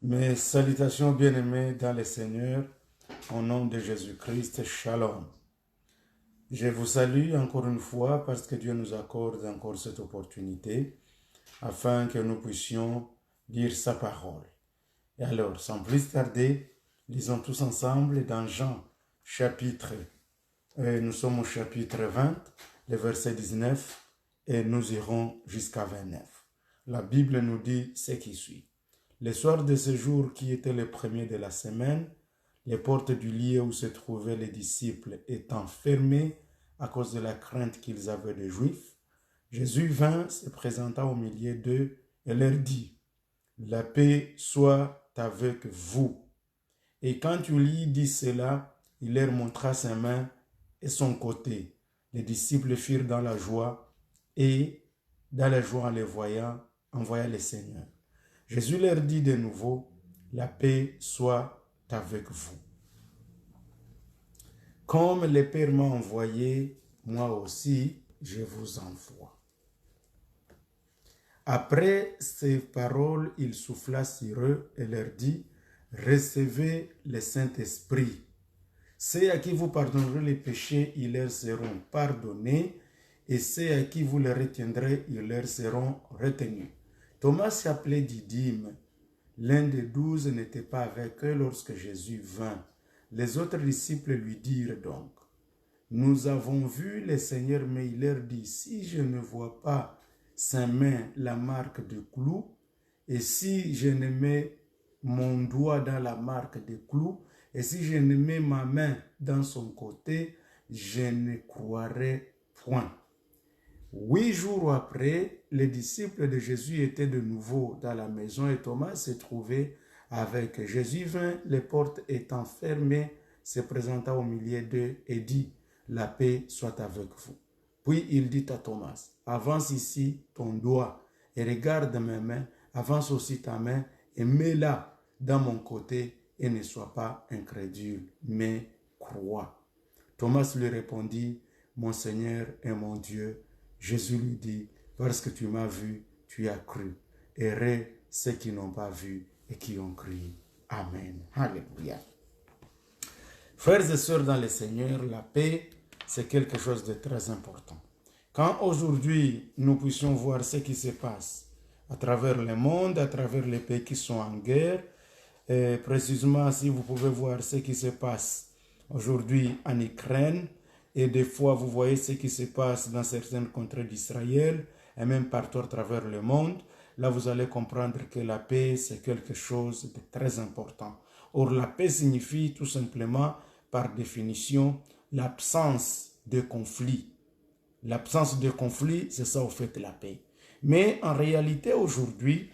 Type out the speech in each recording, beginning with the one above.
Mes salutations bien-aimés dans le Seigneur, au nom de Jésus-Christ, Shalom. Je vous salue encore une fois parce que Dieu nous accorde encore cette opportunité afin que nous puissions lire sa parole. Et alors, sans plus tarder, lisons tous ensemble dans Jean, nous sommes au chapitre 20, le verset 19, et nous irons jusqu'à 29. La Bible nous dit ce qui suit. Le soir de ce jour qui était le premier de la semaine, les portes du lieu où se trouvaient les disciples étant fermées à cause de la crainte qu'ils avaient des Juifs, Jésus vint, se présenta au milieu d'eux et leur dit, « La paix soit avec vous. » Et quand il lui dit cela, il leur montra ses mains et son côté. Les disciples firent dans la joie et, dans la joie en les voyant, envoya le Seigneur. Jésus leur dit de nouveau, « La paix soit avec vous. » Comme le Père m'a envoyé, moi aussi, je vous envoie. Après ces paroles, il souffla sur eux et leur dit, « Recevez le Saint-Esprit. Ceux à qui vous pardonnerez les péchés, ils leur seront pardonnés, et ceux à qui vous les retiendrez, ils leur seront retenus. » Thomas s'appelait Didyme. L'un des 12 n'était pas avec eux lorsque Jésus vint. Les autres disciples lui dirent donc, « Nous avons vu le Seigneur, » mais il leur dit, « Si je ne vois pas sa main la marque de clou, et si je ne mets mon doigt dans la marque de clou, et si je ne mets ma main dans son côté, je ne croirai point. » 8 jours après, les disciples de Jésus étaient de nouveau dans la maison et Thomas se trouvait avec eux. Jésus vint, les portes étant fermées, se présenta au milieu d'eux et dit, « La paix soit avec vous. » Puis il dit à Thomas, « Avance ici ton doigt et regarde mes mains, avance aussi ta main et mets-la dans mon côté et ne sois pas incrédule, mais crois. » Thomas lui répondit, « Mon Seigneur et mon Dieu. » Jésus lui dit, « Parce que tu m'as vu, tu as cru. Heureux ceux qui n'ont pas vu et qui ont cru. » Amen. Alléluia. Frères et sœurs dans le Seigneur, la paix, c'est quelque chose de très important. Quand aujourd'hui, nous puissions voir ce qui se passe à travers le monde, à travers les pays qui sont en guerre, et précisément si vous pouvez voir ce qui se passe aujourd'hui en Ukraine, et des fois vous voyez ce qui se passe dans certaines contrées d'Israël, et même partout à travers le monde, là vous allez comprendre que la paix c'est quelque chose de très important. Or la paix signifie tout simplement, par définition, l'absence de conflit. L'absence de conflit, c'est ça au fait la paix. Mais en réalité aujourd'hui,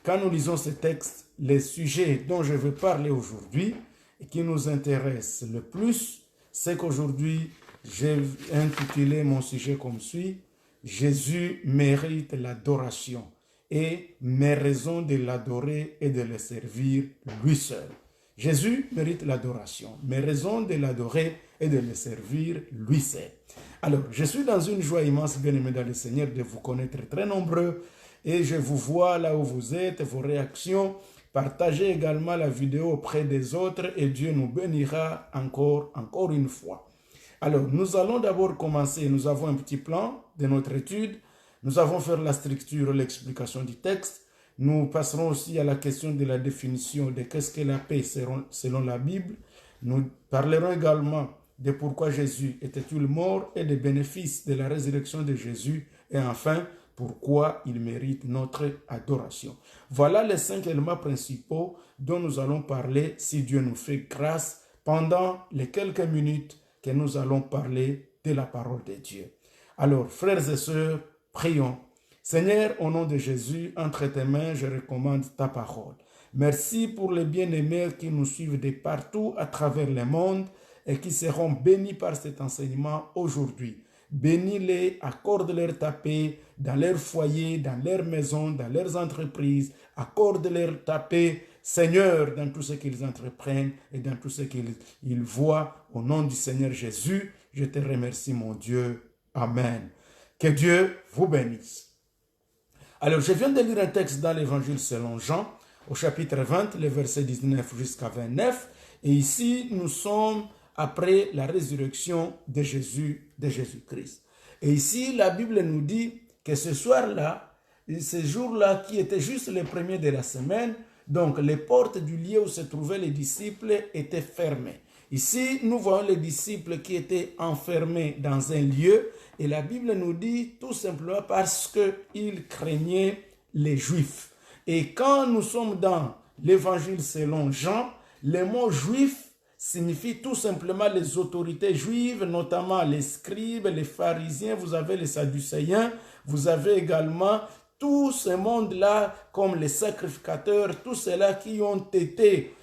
quand nous lisons ce texte, les sujets dont je veux parler aujourd'hui et qui nous intéressent le plus, c'est qu'aujourd'hui, j'ai intitulé mon sujet comme suit, « Jésus mérite l'adoration et mes raisons de l'adorer et de le servir lui seul. » Jésus mérite l'adoration, mes raisons de l'adorer et de le servir lui seul. Alors, je suis dans une joie immense, bien-aimés dans le Seigneur, de vous connaître très nombreux et je vous vois là où vous êtes, vos réactions. Partagez également la vidéo auprès des autres et Dieu nous bénira encore une fois. Alors, nous allons d'abord commencer. Nous avons un petit plan de notre étude. Nous allons faire la structure, l'explication du texte. Nous passerons aussi à la question de la définition de qu'est-ce que la paix selon la Bible. Nous parlerons également de pourquoi Jésus était-il mort et des bénéfices de la résurrection de Jésus. Et enfin, pourquoi il mérite notre adoration. Voilà les 5 éléments principaux dont nous allons parler si Dieu nous fait grâce pendant les quelques minutes que nous allons parler de la parole de Dieu. Alors, frères et sœurs, prions. Seigneur, au nom de Jésus, entre tes mains, je recommande ta parole. Merci pour les bien-aimés qui nous suivent de partout à travers le monde et qui seront bénis par cet enseignement aujourd'hui. Bénis-les, accorde-leur ta paix dans leur foyer, dans leur maison, dans leurs entreprises. Accorde-leur ta paix, Seigneur, dans tout ce qu'ils entreprennent et dans tout ce qu'ils voient. Au nom du Seigneur Jésus, je te remercie, mon Dieu. Amen. Que Dieu vous bénisse. Alors, je viens de lire un texte dans l'Évangile selon Jean. au chapitre 20, les versets 19 jusqu'à 29. Et ici, nous sommes après la résurrection de Jésus-Christ. Et ici, la Bible nous dit que ce soir-là, ce jour-là qui était juste le premier de la semaine, donc les portes du lieu où se trouvaient les disciples étaient fermées. Ici, nous voyons les disciples qui étaient enfermés dans un lieu et la Bible nous dit tout simplement parce qu'ils craignaient les Juifs. Et quand nous sommes dans l'évangile selon Jean, le mot juif signifie tout simplement les autorités juives, notamment les scribes, les pharisiens, vous avez les sadducéens, vous avez également tout ce monde-là comme les sacrificateurs, tous ceux-là qui ont été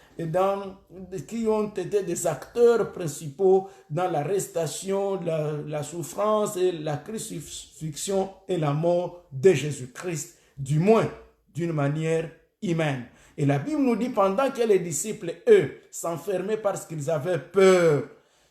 des acteurs principaux dans l'arrestation, la souffrance et la crucifixion et la mort de Jésus-Christ, du moins d'une manière humaine. Et la Bible nous dit pendant que les disciples, eux, s'enfermaient parce qu'ils avaient peur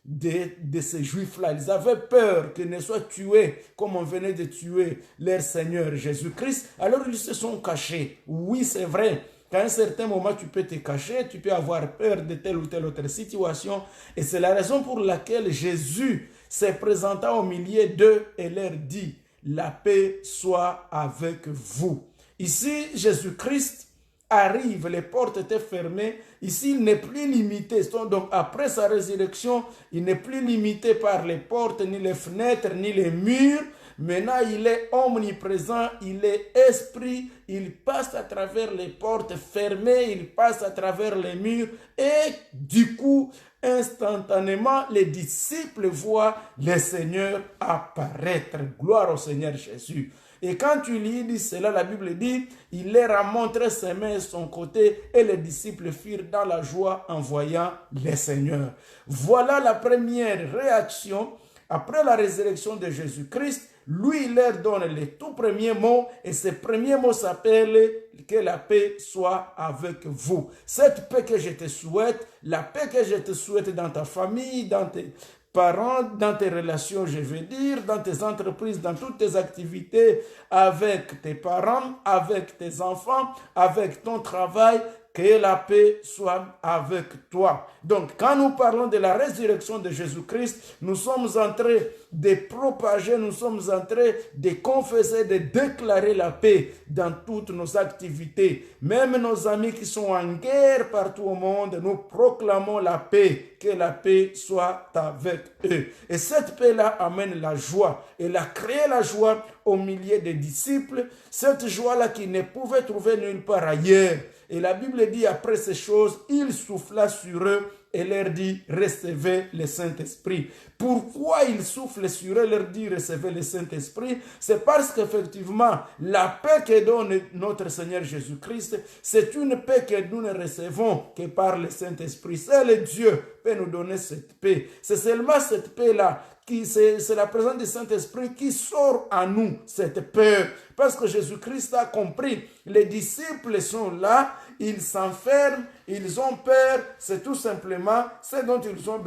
de ces Juifs-là. Ils avaient peur qu'ils ne soient tués comme on venait de tuer leur Seigneur Jésus-Christ. Alors ils se sont cachés. Oui, c'est vrai. Qu'à un certain moment, tu peux te cacher, tu peux avoir peur de telle ou telle autre situation. Et c'est la raison pour laquelle Jésus s'est présenté au milieu d'eux et leur dit, la paix soit avec vous. Ici, Jésus-Christ arrive, les portes étaient fermées. Ici, il n'est plus limité. Donc, après sa résurrection, il n'est plus limité par les portes, ni les fenêtres, ni les murs. Maintenant, il est omniprésent, il est esprit, il passe à travers les portes fermées, il passe à travers les murs et du coup, instantanément, les disciples voient le Seigneur apparaître. Gloire au Seigneur Jésus. Et quand tu lis cela, la Bible dit, il leur a montré ses mains et son côté et les disciples firent dans la joie en voyant le Seigneur. Voilà la première réaction. Après la résurrection de Jésus-Christ, lui, il leur donne les tout premiers mots et ces premiers mots s'appellent que la paix soit avec vous. Cette paix que je te souhaite, la paix que je te souhaite dans ta famille, dans tes parents, dans tes relations, je veux dire, dans tes entreprises, dans toutes tes activités, avec tes parents, avec tes enfants, avec ton travail, que la paix soit avec toi. Donc, quand nous parlons de la résurrection de Jésus-Christ, nous sommes en train de propager, nous sommes en train de confesser, de déclarer la paix dans toutes nos activités. Même nos amis qui sont en guerre partout au monde, nous proclamons la paix, que la paix soit avec eux. Et cette paix-là amène la joie. Elle a créé la joie au milieu des disciples, cette joie-là qui ne pouvait trouver nulle part ailleurs. Et la Bible dit, après ces choses, il souffla sur eux et leur dit, recevez le Saint-Esprit. Pourquoi il souffle sur eux et leur dit, recevez le Saint-Esprit? C'est parce qu'effectivement, la paix que donne notre Seigneur Jésus-Christ, c'est une paix que nous ne recevons que par le Saint-Esprit. Seul Dieu peut nous donner cette paix. C'est seulement cette paix-là, c'est la présence du Saint-Esprit qui sort à nous cette peur. Parce que Jésus-Christ a compris, les disciples sont là, ils s'enferment, ils ont peur, c'est tout simplement ce dont ils ont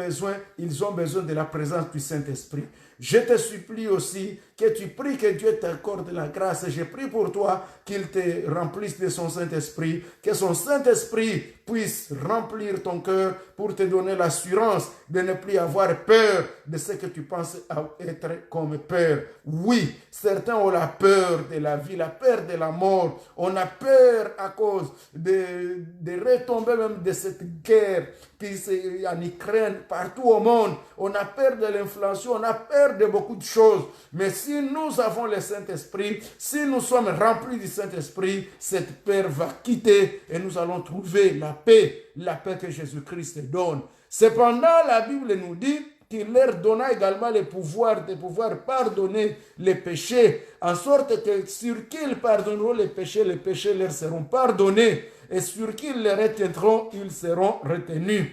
besoin de la présence du Saint-Esprit. Je te supplie aussi que tu pries que Dieu t'accorde la grâce. Je prie pour toi qu'il te remplisse de son Saint-Esprit, que son Saint-Esprit puisse remplir ton cœur pour te donner l'assurance de ne plus avoir peur de ce que tu penses être comme peur. Oui, certains ont la peur de la vie, la peur de la mort. On a peur à cause de retomber même de cette guerre qui est en Ukraine, partout au monde. On a peur de l'inflation, on a peur de beaucoup de choses. Mais si nous avons le Saint-Esprit, si nous sommes remplis du Saint-Esprit, cette peur va quitter et nous allons trouver la paix que Jésus-Christ donne. Cependant, la Bible nous dit qu'il leur donna également le pouvoir de pouvoir pardonner les péchés, en sorte que sur qui ils pardonneront les péchés leur seront pardonnés, et sur qui ils les retiendront, ils seront retenus.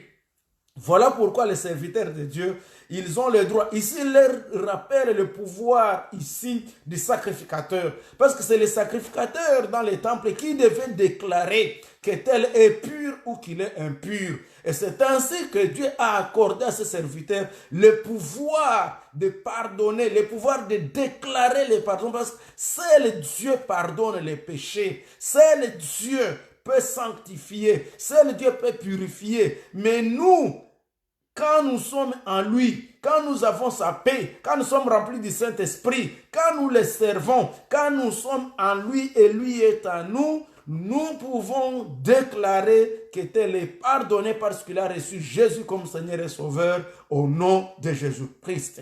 Voilà pourquoi les serviteurs de Dieu, ils ont le droit. Ici, il leur rappelle le pouvoir ici du sacrificateur. Parce que c'est le sacrificateur dans les temples qui devait déclarer que tel est pur ou qu'il est impur. Et c'est ainsi que Dieu a accordé à ses serviteurs le pouvoir de pardonner, le pouvoir de déclarer les pardons. Parce que seul Dieu pardonne les péchés. Seul Dieu peut sanctifier, seul Dieu peut purifier. Mais nous, quand nous sommes en lui, quand nous avons sa paix, quand nous sommes remplis du Saint-Esprit, quand nous le servons, quand nous sommes en lui et lui est en nous, nous pouvons déclarer que tel est pardonné parce qu'il a reçu Jésus comme Seigneur et Sauveur au nom de Jésus-Christ.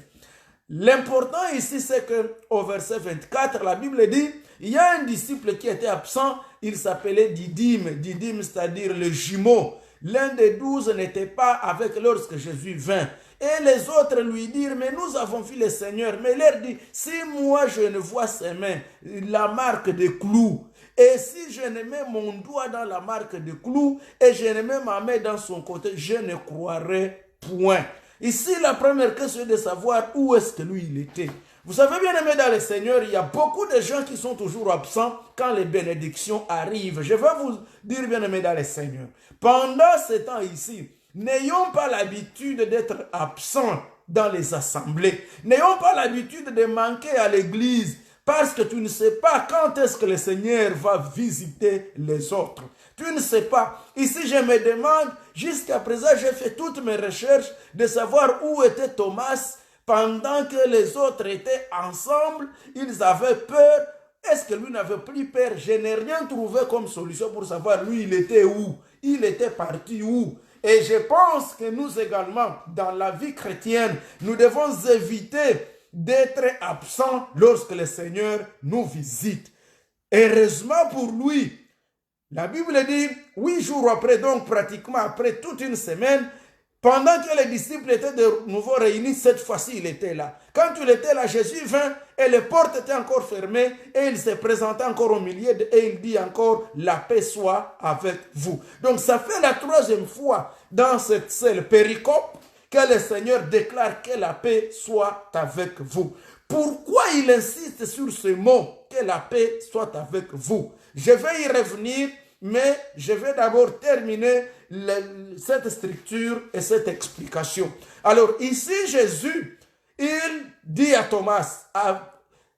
L'important ici, c'est qu'au verset 24, la Bible dit, il y a un disciple qui était absent, il s'appelait Didyme, c'est-à-dire le jumeau. L'un des 12 n'était pas avec lorsque Jésus vint. Et les autres lui dirent, mais nous avons vu le Seigneur. Mais il leur dit, si moi je ne vois ses mains, la marque des clous, et si je ne mets mon doigt dans la marque de clous, et je ne mets ma main dans son côté, je ne croirai point. Ici, la première question est de savoir où est-ce que lui il était. Vous savez, bien aimé dans le Seigneur, il y a beaucoup de gens qui sont toujours absents quand les bénédictions arrivent. Je vais vous dire, bien aimé dans le Seigneur, pendant ce temps ici, n'ayons pas l'habitude d'être absents dans les assemblées. N'ayons pas l'habitude de manquer à l'église parce que tu ne sais pas quand est-ce que le Seigneur va visiter les autres. Tu ne sais pas. Ici, je me demande, jusqu'à présent, j'ai fait toutes mes recherches de savoir où était Thomas pendant que les autres étaient ensemble. Ils avaient peur. Est-ce que lui n'avait plus peur? Je n'ai rien trouvé comme solution pour savoir lui, il était où? Il était parti où? Et je pense que nous également, dans la vie chrétienne, nous devons éviter d'être absents lorsque le Seigneur nous visite. Heureusement pour lui, la Bible dit, 8 jours après, donc pratiquement après toute une semaine, pendant que les disciples étaient de nouveau réunis, cette fois-ci, il était là. Quand il était là, Jésus vint et les portes étaient encore fermées et il se présentait encore au milieu et il dit encore, la paix soit avec vous. Donc ça fait la 3e fois dans cette seule péricope que le Seigneur déclare que la paix soit avec vous. Pourquoi il insiste sur ce mot, que la paix soit avec vous? Je vais y revenir, mais je vais d'abord terminer cette structure et cette explication. Alors ici, Jésus, il dit à Thomas,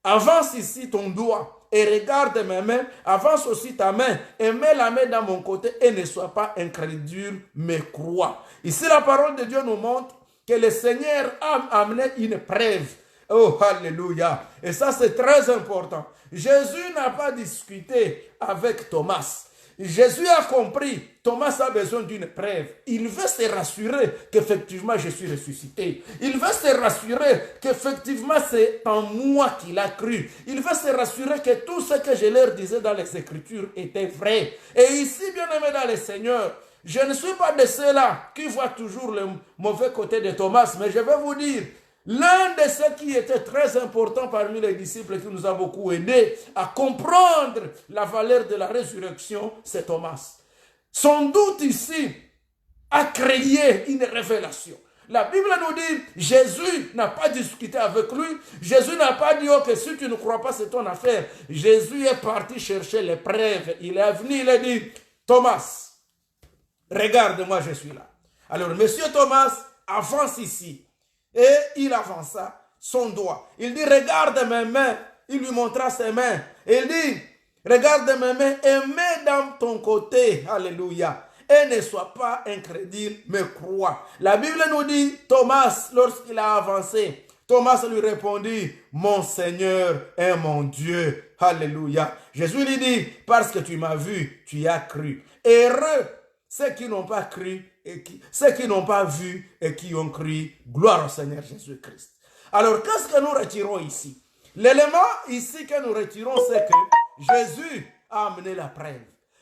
avance ici ton doigt et regarde mes mains, avance aussi ta main et mets la main dans mon côté et ne sois pas incrédule, mais crois. Ici, la parole de Dieu nous montre que le Seigneur a amené une preuve. Oh, alléluia. Et ça, c'est très important. Jésus n'a pas discuté avec Thomas. Jésus a compris, Thomas a besoin d'une preuve. Il veut se rassurer qu'effectivement je suis ressuscité. Il veut se rassurer qu'effectivement c'est en moi qu'il a cru. Il veut se rassurer que tout ce que je leur disais dans les Écritures était vrai. Et ici, bien aimé dans le Seigneur, je ne suis pas de ceux-là qui voient toujours le mauvais côté de Thomas, mais je vais vous dire, l'un de ceux qui était très important parmi les disciples qui nous a beaucoup aidés à comprendre la valeur de la résurrection, c'est Thomas. Son doute ici a créé une révélation. La Bible nous dit, Jésus n'a pas discuté avec lui. Jésus n'a pas dit, ok, si tu ne crois pas, c'est ton affaire. Jésus est parti chercher les preuves. Il est venu, il a dit, Thomas, regarde-moi, je suis là. Alors, monsieur Thomas, avance ici. Et il avança son doigt. Il dit, regarde mes mains. Il lui montra ses mains. Et il dit, regarde mes mains et mets dans ton côté. Alléluia. Et ne sois pas incrédule, mais crois. La Bible nous dit, Thomas, lorsqu'il a avancé, Thomas lui répondit, mon Seigneur et mon Dieu. Alléluia. Jésus lui dit, parce que tu m'as vu, tu as cru. Heureux ceux qui n'ont pas cru et ceux qui n'ont pas vu et qui ont cru. Gloire au Seigneur Jésus-Christ. Alors, qu'est-ce que nous retirons ici? L'élément ici que nous retirons, c'est que Jésus a amené la preuve.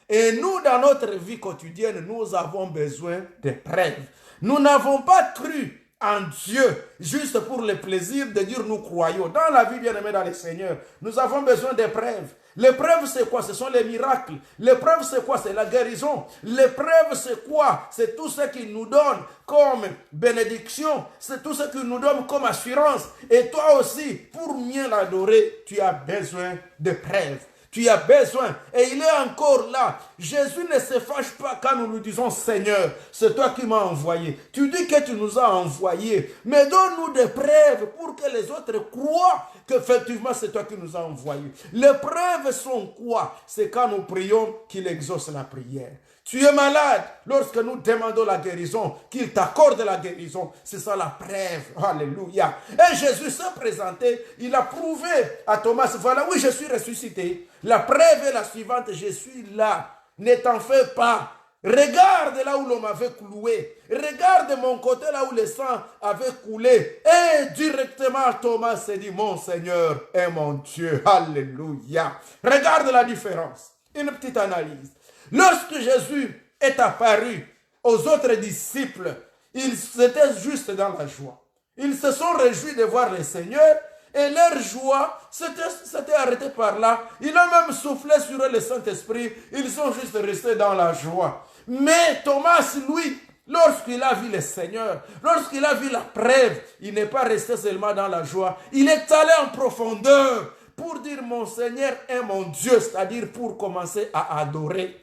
Et nous, dans notre vie quotidienne, nous avons besoin de preuves. Nous n'avons pas cru en Dieu juste pour le plaisir de dire nous croyons. Dans la vie bien-aimée dans le Seigneur, nous avons besoin de preuves. Les preuves, c'est quoi? Ce sont les miracles. Les preuves, c'est quoi? C'est la guérison. Les preuves, c'est quoi? C'est tout ce qu'il nous donne comme bénédiction. C'est tout ce qu'il nous donne comme assurance. Et toi aussi, pour mieux l'adorer, tu as besoin de preuves. tu as besoin. Et il est encore là. Jésus ne se fâche pas quand nous lui disons, Seigneur, c'est toi qui m'as envoyé. Tu dis que tu nous as envoyés. Mais donne-nous des preuves pour que les autres croient qu'effectivement c'est toi qui nous as envoyés. Les preuves sont quoi? C'est quand nous prions qu'il exauce la prière. Tu es malade, lorsque nous demandons la guérison, qu'il t'accorde la guérison, c'est ça la preuve. Alléluia. Et Jésus s'est présenté, il a prouvé à Thomas, voilà, oui, je suis ressuscité. La preuve est la suivante, je suis là, ne t'en fais pas. Regarde là où l'on m'avait cloué. Regarde mon côté là où le sang avait coulé. Et directement Thomas s'est dit, mon Seigneur et mon Dieu. Alléluia. Regarde la différence. Une petite analyse. Lorsque Jésus est apparu aux autres disciples, ils étaient juste dans la joie. Ils se sont réjouis de voir le Seigneur et leur joie s'était arrêtée par là. Il a même soufflé sur eux le Saint-Esprit. Ils sont juste restés dans la joie. Mais Thomas, lui, lorsqu'il a vu le Seigneur, lorsqu'il a vu la preuve, il n'est pas resté seulement dans la joie. Il est allé en profondeur pour dire mon Seigneur est mon Dieu, c'est-à-dire pour commencer à adorer.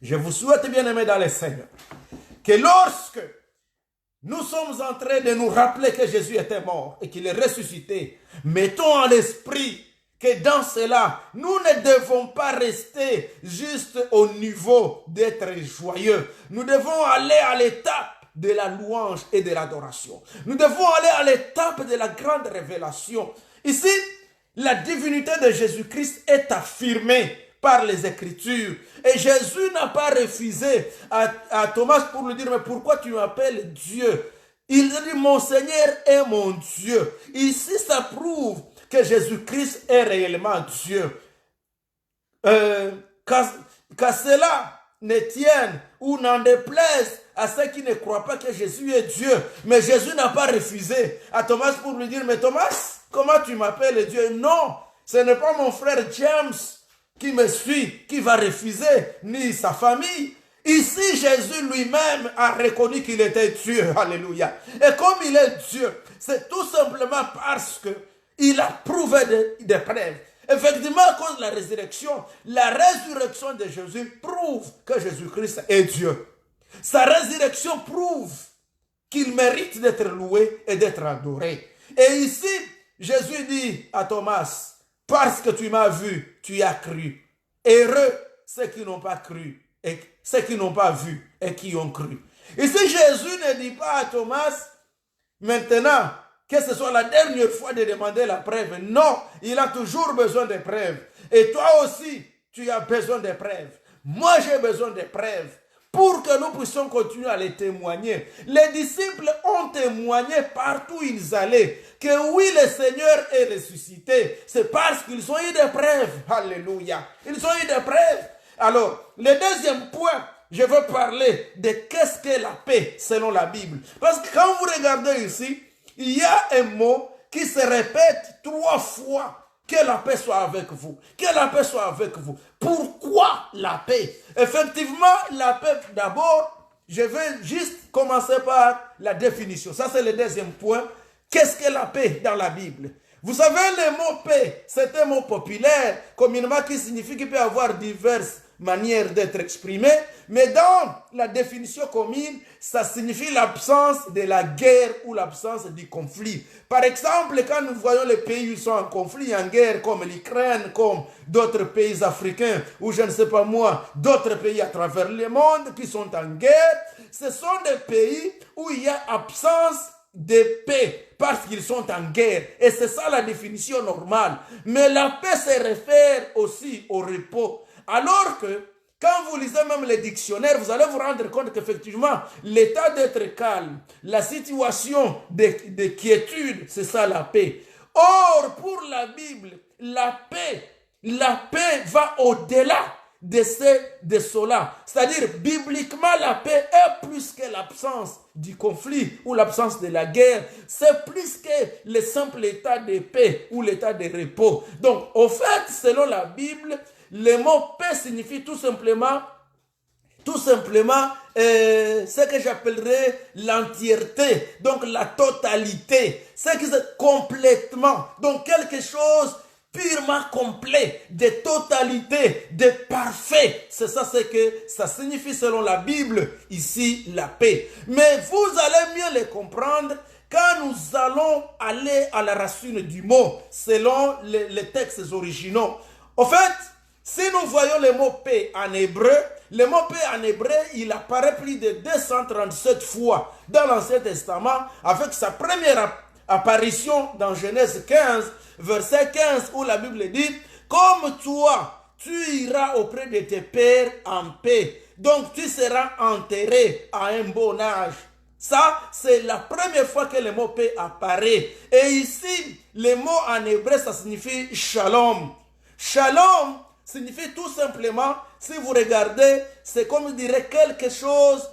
Je vous souhaite, bien-aimés dans le Seigneur, que lorsque nous sommes en train de nous rappeler que Jésus était mort et qu'il est ressuscité, mettons en l'esprit que dans cela, nous ne devons pas rester juste au niveau d'être joyeux. Nous devons aller à l'étape de la louange et de l'adoration. Nous devons aller à l'étape de la grande révélation. Ici, la divinité de Jésus-Christ est affirmée par les Écritures. Et Jésus n'a pas refusé à Thomas pour lui dire, mais pourquoi tu m'appelles Dieu? Il dit, mon Seigneur est mon Dieu. Ici, ça prouve que Jésus-Christ est réellement Dieu. Qu'à cela ne tienne ou n'en déplaise à ceux qui ne croient pas que Jésus est Dieu. Mais Jésus n'a pas refusé à Thomas pour lui dire, mais Thomas, comment tu m'appelles Dieu? Non, ce n'est pas mon frère James qui me suit, qui va refuser, ni sa famille. Ici, Jésus lui-même a reconnu qu'il était Dieu. Alléluia. Et comme il est Dieu, c'est tout simplement parce qu'il a prouvé des preuves. Effectivement, à cause de la résurrection de Jésus prouve que Jésus-Christ est Dieu. Sa résurrection prouve qu'il mérite d'être loué et d'être adoré. Et ici, Jésus dit à Thomas, parce que tu m'as vu, tu as cru. Heureux ceux qui n'ont pas cru et ceux qui n'ont pas vu et qui ont cru. Ici, Jésus ne dit pas à Thomas, maintenant, que ce soit la dernière fois de demander la preuve. Non, il a toujours besoin de preuves. Et toi aussi, tu as besoin de preuves. Moi, j'ai besoin de preuves pour que nous puissions continuer à les témoigner. Les disciples ont témoigné partout où ils allaient que oui, le Seigneur est ressuscité. C'est parce qu'ils ont eu des preuves. Alléluia. Ils ont eu des preuves. Alors, le deuxième point, je veux parler de qu'est-ce que la paix selon la Bible. Parce que quand vous regardez ici, il y a un mot qui se répète 3 fois. Que la paix soit avec vous. Que la paix soit avec vous. Pourquoi la paix? Effectivement, la paix, d'abord, je vais juste commencer par la définition. Ça, c'est le deuxième point. Qu'est-ce que la paix dans la Bible? Vous savez, le mot paix, c'est un mot populaire, communément qui signifie qu'il peut avoir diverses manière d'être exprimé, mais dans la définition commune, ça signifie l'absence de la guerre ou l'absence du conflit. Par exemple, quand nous voyons les pays qui sont en conflit, en guerre, comme l'Ukraine, comme d'autres pays africains, ou je ne sais pas moi, d'autres pays à travers le monde qui sont en guerre, ce sont des pays où il y a absence de paix parce qu'ils sont en guerre. Et c'est ça la définition normale. Mais la paix se réfère aussi au repos. Alors que, quand vous lisez même les dictionnaires, vous allez vous rendre compte qu'effectivement, l'état d'être calme, la situation de quiétude, c'est ça la paix. Or, pour la Bible, la paix va au-delà de cela. C'est-à-dire, bibliquement, la paix est plus que l'absence du conflit ou l'absence de la guerre. C'est plus que le simple état de paix ou l'état de repos. Donc, au fait, selon la Bible, le mot paix signifie tout simplement ce que j'appellerais l'entièreté, donc la totalité, c'est que c'est complètement, donc quelque chose purement complet, de totalité, de parfait. C'est ça ce que ça signifie selon la Bible, ici, la paix. Mais vous allez mieux le comprendre quand nous allons aller à la racine du mot, selon les textes originaux. En fait, si nous voyons le mot paix en hébreu, le mot paix en hébreu, il apparaît plus de 237 fois dans l'Ancien Testament, avec sa première apparition dans Genèse 15, verset 15, où la Bible dit « Comme toi, tu iras auprès de tes pères en paix, donc tu seras enterré à un bon âge. » Ça, c'est la première fois que le mot paix apparaît. Et ici, le mot en hébreu, ça signifie shalom. Shalom signifie tout simplement, si vous regardez, c'est comme je dirais quelque chose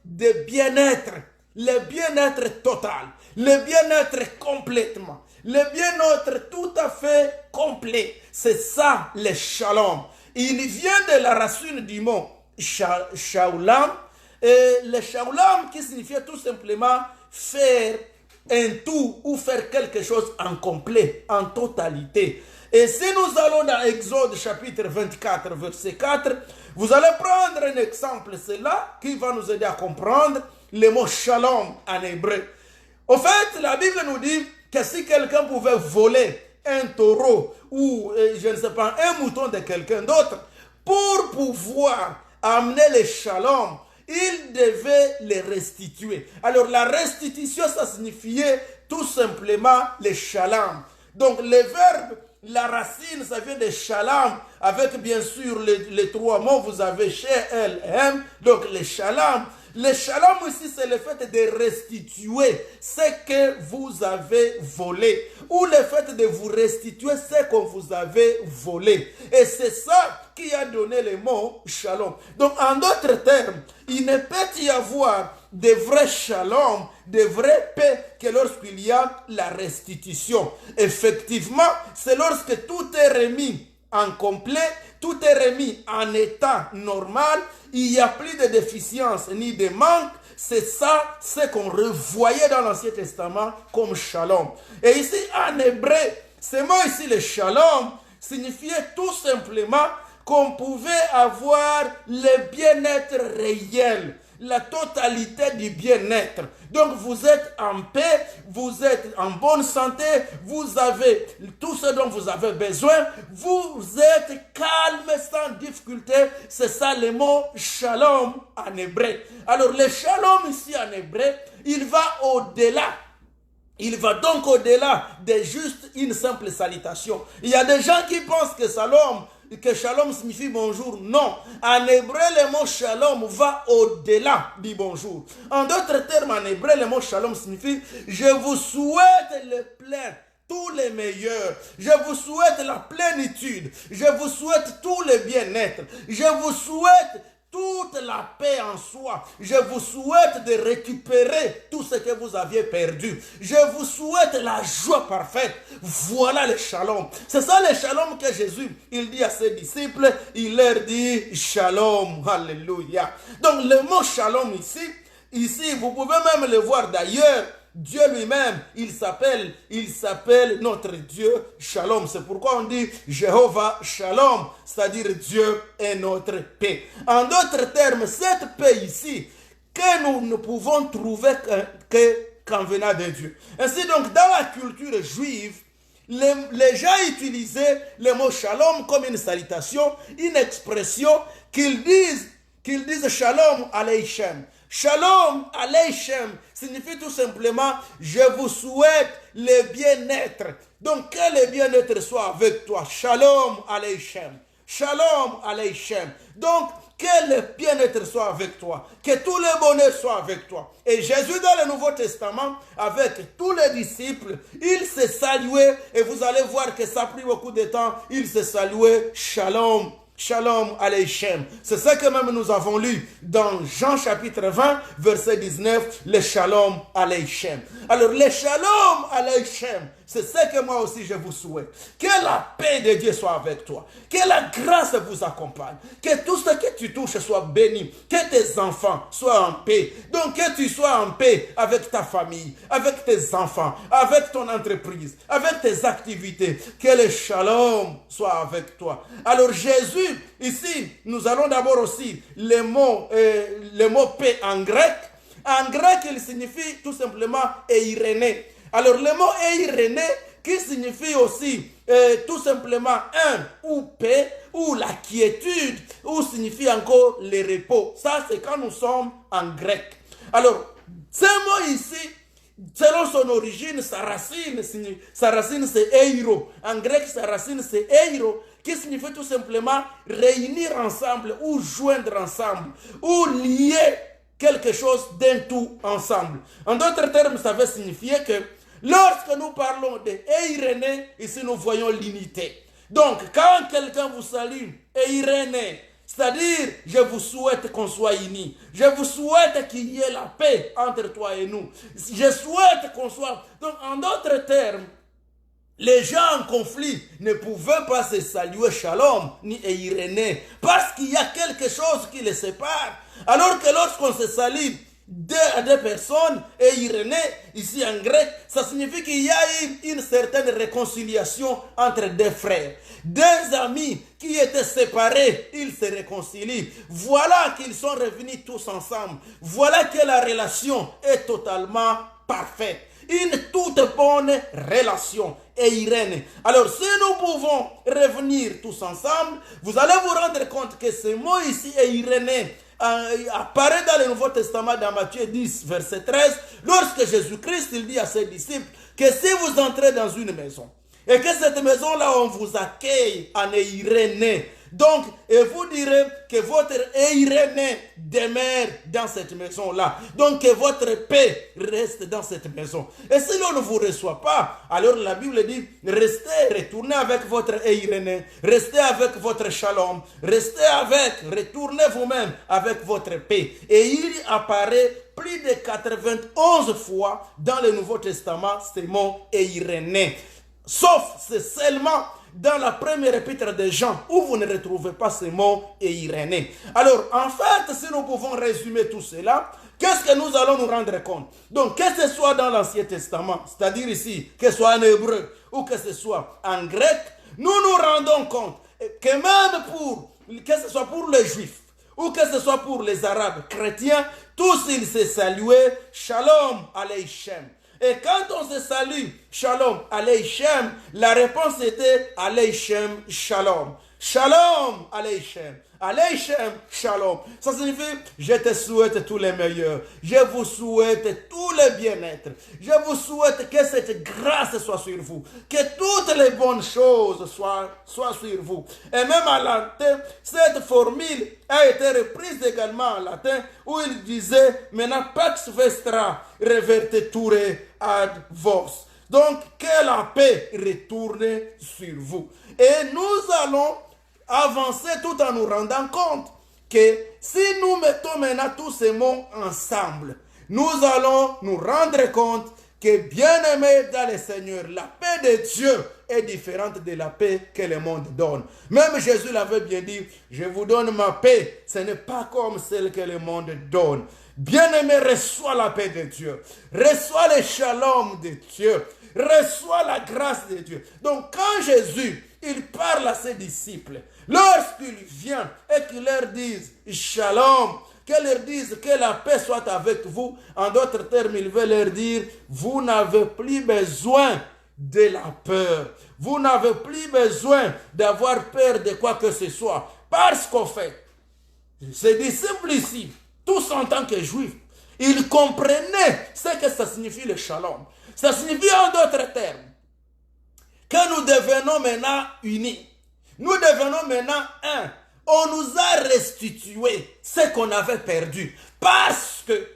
de bien-être. Le bien-être total, le bien-être complètement, le bien-être tout à fait complet. C'est ça le shalom. Il vient de la racine du mot shalom. Et le shalom qui signifie tout simplement faire un tout ou faire quelque chose en complet, en totalité. Et si nous allons dans Exode chapitre 24, verset 4, vous allez prendre un exemple, c'est là qui va nous aider à comprendre le mot shalom en hébreu. En fait, la Bible nous dit que si quelqu'un pouvait voler un taureau ou, je ne sais pas, un mouton de quelqu'un d'autre, pour pouvoir amener le shalom, il devait les restituer. Alors la restitution, ça signifiait tout simplement le shalom. Donc le verbe, la racine, ça vient de shalom, avec bien sûr les trois mots, vous avez shalom, donc le shalom. Le shalom aussi, c'est le fait de restituer ce que vous avez volé, ou le fait de vous restituer ce que vous avez volé. Et c'est ça qui a donné le mot shalom. Donc, en d'autres termes, il ne peut y avoir de vrai shalom, de vraie paix que lorsqu'il y a la restitution. Effectivement, c'est lorsque tout est remis en complet, tout est remis en état normal, il n'y a plus de déficience ni de manque. C'est ça ce qu'on revoyait dans l'Ancien Testament comme shalom. Et ici, en hébreu, ce mot ici, le shalom, signifiait tout simplement qu'on pouvait avoir le bien-être réel, la totalité du bien-être. Donc vous êtes en paix, vous êtes en bonne santé, vous avez tout ce dont vous avez besoin, vous êtes calme sans difficulté. C'est ça le mot shalom en hébreu. Alors le shalom ici en hébreu, il va au-delà. Il va donc au-delà de juste une simple salutation. Il y a des gens qui pensent que shalom signifie bonjour. Non. En hébreu, le mot shalom va au-delà du bonjour. En d'autres termes, en hébreu, le mot shalom signifie je vous souhaite le plein, tous les meilleurs. Je vous souhaite la plénitude. Je vous souhaite tout le bien-être. Je vous souhaite toute la paix en soi. Je vous souhaite de récupérer tout ce que vous aviez perdu. Je vous souhaite la joie parfaite. Voilà le shalom. C'est ça le shalom que Jésus, il dit à ses disciples. Il leur dit shalom. Alléluia. Donc le mot shalom ici, vous pouvez même le voir d'ailleurs. Dieu lui-même, il s'appelle notre Dieu Shalom. C'est pourquoi on dit Jéhovah Shalom, c'est-à-dire Dieu est notre paix. En d'autres termes, cette paix ici, que nous ne pouvons trouver qu'en venant de Dieu. Ainsi donc, dans la culture juive, les gens utilisaient le mot Shalom comme une salutation, une expression qu'ils disent Shalom Aleichem. Shalom Aleichem signifie tout simplement je vous souhaite le bien-être. Donc que le bien-être soit avec toi. Shalom Aleichem. Shalom Aleichem. Donc que le bien-être soit avec toi. Que tout le bonheur soit avec toi. Et Jésus dans le Nouveau Testament, avec tous les disciples, il se saluait. Et vous allez voir que ça a pris beaucoup de temps. Il se saluait Shalom. Shalom Aleichem. C'est ça que même nous avons lu dans Jean chapitre 20, verset 19, le Shalom Aleichem. Alors le Shalom Aleichem C'est ce que moi aussi je vous souhaite. Que la paix de Dieu soit avec toi. Que la grâce vous accompagne. Que tout ce que tu touches soit béni. Que tes enfants soient en paix. Donc que tu sois en paix avec ta famille, avec tes enfants, avec ton entreprise, avec tes activités. Que le shalom soit avec toi. Alors Jésus, ici, nous allons d'abord aussi le mot paix en grec. En grec, il signifie tout simplement eiréné. Alors le mot eiréné qui signifie aussi tout simplement un ou paix ou la quiétude ou signifie encore le repos. Ça c'est quand nous sommes en grec. Alors ce mot ici, selon son origine, sa racine c'est eiro. En grec sa racine c'est eiro qui signifie tout simplement réunir ensemble ou joindre ensemble ou lier quelque chose d'un tout ensemble. En d'autres termes, ça veut signifier que lorsque nous parlons de eiréné, ici nous voyons l'unité. Donc, quand quelqu'un vous salue, eiréné, c'est-à-dire, je vous souhaite qu'on soit unis. Je vous souhaite qu'il y ait la paix entre toi et nous. Je souhaite qu'on soit... Donc, en d'autres termes, les gens en conflit ne pouvaient pas se saluer shalom ni eiréné parce qu'il y a quelque chose qui les sépare. Alors que lorsqu'on se salue deux à deux personnes, eiréné, ici en grec, ça signifie qu'il y a eu une certaine réconciliation entre deux frères. Deux amis qui étaient séparés, ils se réconcilient. Voilà qu'ils sont revenus tous ensemble. Voilà que la relation est totalement parfaite. Une toute bonne relation. Eiréné. Alors, si nous pouvons revenir tous ensemble, vous allez vous rendre compte que ce mot ici, eiréné, apparaît dans le Nouveau Testament, dans Matthieu 10, verset 13, lorsque Jésus-Christ il dit à ses disciples que si vous entrez dans une maison, et que cette maison-là, on vous accueille en eiréné, donc, et vous direz que votre eiréné demeure dans cette maison-là. Donc, que votre paix reste dans cette maison. Et si l'on ne vous reçoit pas, alors la Bible dit, restez, retournez avec votre eiréné, restez avec votre shalom, retournez vous-même avec votre paix. Et il apparaît plus de 91 fois dans le Nouveau Testament ce mot eiréné. Sauf, c'est seulement dans la première épître de Jean, où vous ne retrouvez pas ce mot eiréné. Alors, en fait, si nous pouvons résumer tout cela, qu'est-ce que nous allons nous rendre compte? Donc, que ce soit dans l'Ancien Testament, c'est-à-dire ici, que ce soit en hébreu ou que ce soit en grec, nous nous rendons compte que même que ce soit pour les Juifs ou que ce soit pour les Arabes chrétiens, tous ils se saluaient Shalom Aleichem. Et quand on se salue, Shalom Aleichem, la réponse était Aleichem Shalom. Shalom Aleichem. Aleichem Shalom. Ça signifie, je te souhaite tous les meilleurs. Je vous souhaite tout le bien-être. Je vous souhaite que cette grâce soit sur vous. Que toutes les bonnes choses soient sur vous. Et même en latin, cette formule a été reprise également en latin où il disait, maintenant pax vestra reverteture ad vos. Donc, que la paix retourne sur vous. Et nous allons avancer tout en nous rendant compte que si nous mettons maintenant tous ces mots ensemble, nous allons nous rendre compte que, bien-aimés dans le Seigneur, la paix de Dieu est différente de la paix que le monde donne. Même Jésus l'avait bien dit, je vous donne ma paix, ce n'est pas comme celle que le monde donne. Bien-aimé, reçois la paix de Dieu, reçois le shalom de Dieu, reçois la grâce de Dieu. Donc quand Jésus, il parle à ses disciples, lorsqu'il vient et qu'il leur dise shalom, qu'il leur dise que la paix soit avec vous, en d'autres termes, il veut leur dire, vous n'avez plus besoin de la peur. Vous n'avez plus besoin d'avoir peur de quoi que ce soit. Parce qu'en fait, ces disciples ici, tous en tant que juifs, ils comprenaient ce que ça signifie le shalom. Ça signifie en d'autres termes que nous devenons maintenant unis. Nous devenons maintenant un. On nous a restitué ce qu'on avait perdu. Parce que,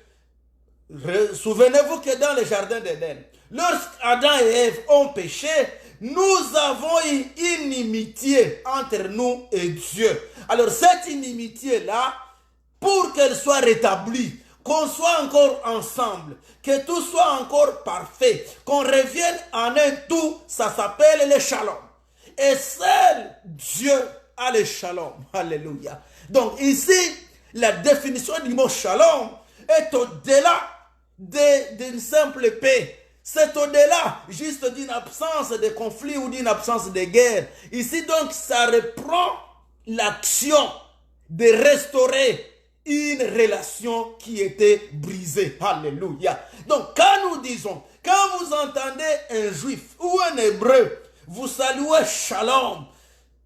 souvenez-vous que dans le jardin d'Éden, lorsqu'Adam et Ève ont péché, nous avons eu une inimitié entre nous et Dieu. Alors cette inimitié-là, pour qu'elle soit rétablie, qu'on soit encore ensemble, que tout soit encore parfait, qu'on revienne en un tout, ça s'appelle le shalom. Et seul Dieu a le shalom. Alléluia. Donc ici, la définition du mot shalom est au-delà d'une simple paix. C'est au-delà juste d'une absence de conflit ou d'une absence de guerre. Ici donc, ça reprend l'action de restaurer une relation qui était brisée. Alléluia. Donc quand nous disons, quand vous entendez un juif ou un hébreu, vous saluez shalom,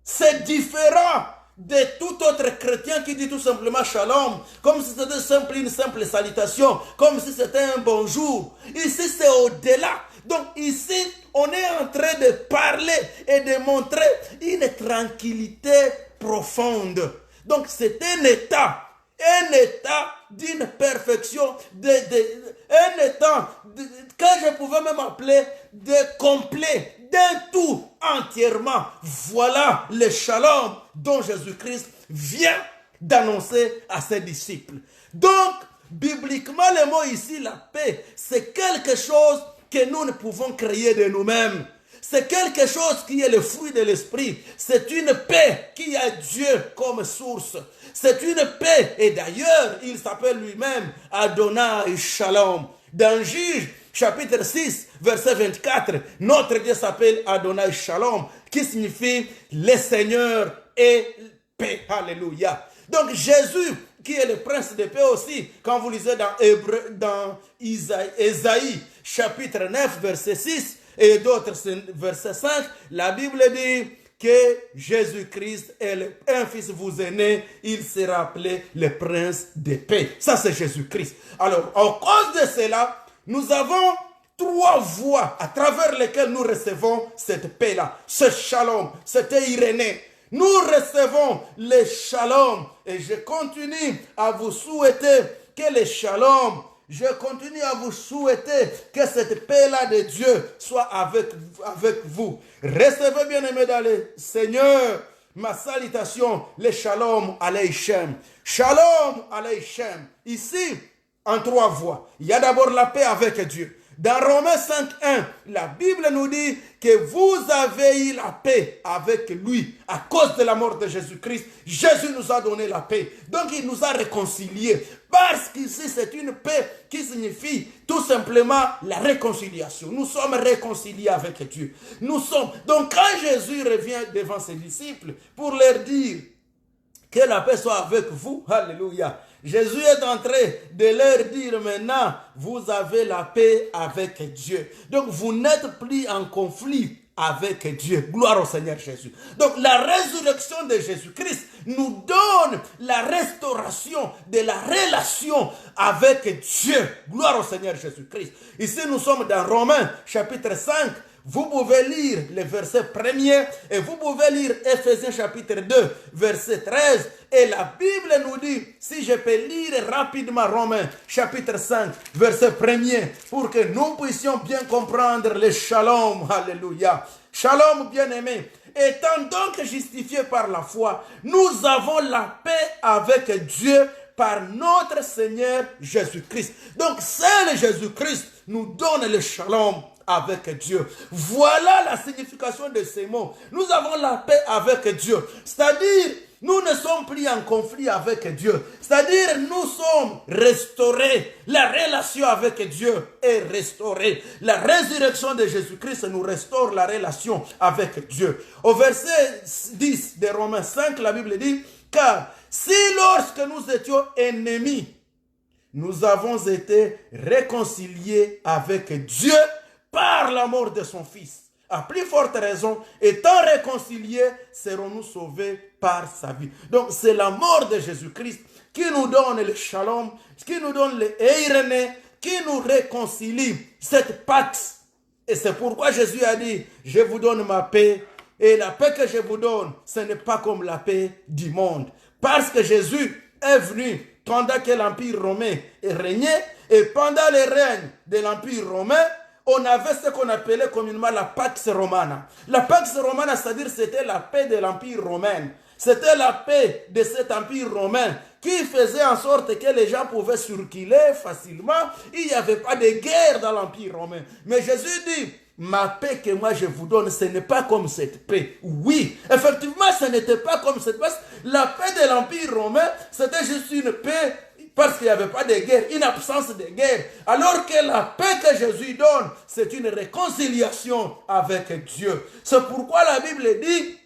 c'est différent de tout autre chrétien qui dit tout simplement shalom, comme si c'était une simple salutation, comme si c'était un bonjour. Ici, c'est au-delà. Donc ici, on est en train de parler et de montrer une tranquillité profonde. Donc c'est un état d'une perfection, un état que je pouvais même appeler de complet, d'un tout entièrement. Voilà le shalom dont Jésus-Christ vient d'annoncer à ses disciples. Donc, bibliquement, le mot ici, la paix, c'est quelque chose que nous ne pouvons créer de nous-mêmes. C'est quelque chose qui est le fruit de l'esprit. C'est une paix qui a Dieu comme source. C'est une paix. Et d'ailleurs, il s'appelle lui-même Adonai Shalom. Dans Juge, chapitre 6, verset 24, notre Dieu s'appelle Adonai Shalom, qui signifie le Seigneur et paix. Alléluia. Donc Jésus, qui est le prince de paix aussi, quand vous lisez dans Isaïe, chapitre 9, verset 6, et d'autres, verset 5, la Bible dit que Jésus-Christ est un fils vous est né, il sera appelé le prince de paix. Ça, c'est Jésus-Christ. Alors, à cause de cela, nous avons trois voies à travers lesquelles nous recevons cette paix-là, ce shalom, cette Irénée. Nous recevons le shalom et je continue à vous souhaiter que le shalom, je continue à vous souhaiter que cette paix-là de Dieu soit avec vous. Recevez bien aimés dans le Seigneur ma salutation, le shalom aleichem. Shalom aleichem. Ici, en trois voies. Il y a d'abord la paix avec Dieu. Dans Romains 5.1, la Bible nous dit que vous avez eu la paix avec lui à cause de la mort de Jésus-Christ. Jésus nous a donné la paix. Donc il nous a réconciliés. Parce qu'ici c'est une paix qui signifie tout simplement la réconciliation. Nous sommes réconciliés avec Dieu. Donc quand Jésus revient devant ses disciples pour leur dire que la paix soit avec vous, alléluia. Jésus est en train de leur dire maintenant, vous avez la paix avec Dieu. Donc vous n'êtes plus en conflit avec Dieu. Gloire au Seigneur Jésus. Donc la résurrection de Jésus-Christ nous donne la restauration de la relation avec Dieu. Gloire au Seigneur Jésus-Christ. Ici nous sommes dans Romains chapitre 5. Vous pouvez lire le verset 1er et vous pouvez lire Ephésiens chapitre 2, verset 13. Et la Bible nous dit, si je peux lire rapidement Romains chapitre 5, verset 1er, pour que nous puissions bien comprendre le shalom. Alléluia. Shalom bien-aimé. Étant donc justifiés par la foi, nous avons la paix avec Dieu par notre Seigneur Jésus-Christ. Donc seul Jésus-Christ nous donne le shalom avec Dieu. Voilà la signification de ces mots. Nous avons la paix avec Dieu. C'est-à-dire, nous ne sommes plus en conflit avec Dieu. C'est-à-dire, nous sommes restaurés. La relation avec Dieu est restaurée. La résurrection de Jésus-Christ nous restaure la relation avec Dieu. Au verset 10 de Romains 5, la Bible dit, car si lorsque nous étions ennemis, nous avons été réconciliés avec Dieu par la mort de son Fils. À plus forte raison, étant réconciliés, serons-nous sauvés par sa vie. Donc, c'est la mort de Jésus-Christ qui nous donne le shalom, qui nous donne le Irénée, qui nous réconcilie, cette pax. Et c'est pourquoi Jésus a dit, je vous donne ma paix, et la paix que je vous donne, ce n'est pas comme la paix du monde. Parce que Jésus est venu pendant que l'Empire romain régnait, et pendant le règne de l'Empire romain, on avait ce qu'on appelait communément la Pax Romana. La Pax Romana, c'est-à-dire c'était la paix de l'Empire romain. C'était la paix de cet Empire romain qui faisait en sorte que les gens pouvaient circuler facilement. Il n'y avait pas de guerre dans l'Empire romain. Mais Jésus dit, ma paix que moi je vous donne, ce n'est pas comme cette paix. Oui, effectivement, ce n'était pas comme cette paix. La paix de l'Empire romain, c'était juste une paix parce qu'il n'y avait pas de guerre, une absence de guerre. Alors que la paix que Jésus donne, c'est une réconciliation avec Dieu. C'est pourquoi la Bible dit,